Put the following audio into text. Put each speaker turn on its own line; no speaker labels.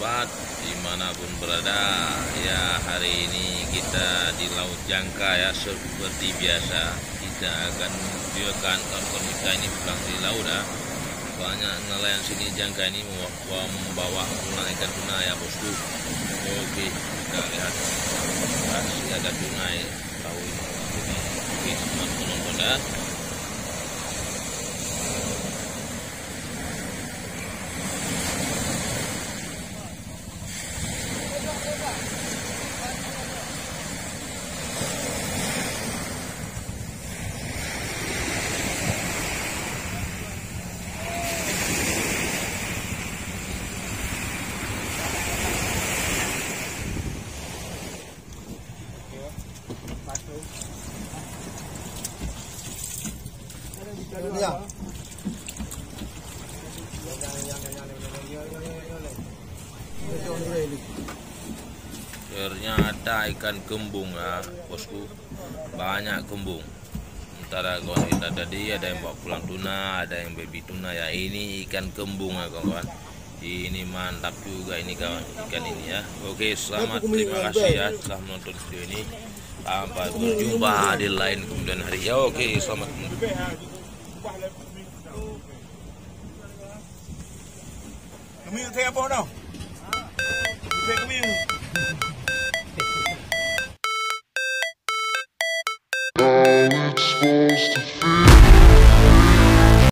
sobat dimanapun berada. Ya, hari ini kita di Laut Jangka ya, seperti biasa kita akan menunjukkan kawan-kawan kita ini pulang di laut ya. Banyak nelayan sini Jangka ini membawa pulang ikan tuna ya bosku. Oke, kita lihat masih ada tuna ya, tahu ini. Oke, selamat menonton ya. Ternyata ikan kembung ya bosku, banyak kembung. Sementara kawan kita tadi ada yang bawa pulang tuna, ada yang baby tuna ya. Ini ikan kembung ya kawan. Ini mantap juga ini kawan, ikan ini ya. Oke, selamat, terima kasih ya telah menonton video ini. Sampai berjumpa di lain kemudian hari ya. Oke, selamat.
Kami thấy apa đâu? Thấy kami.
How it's supposed to feel.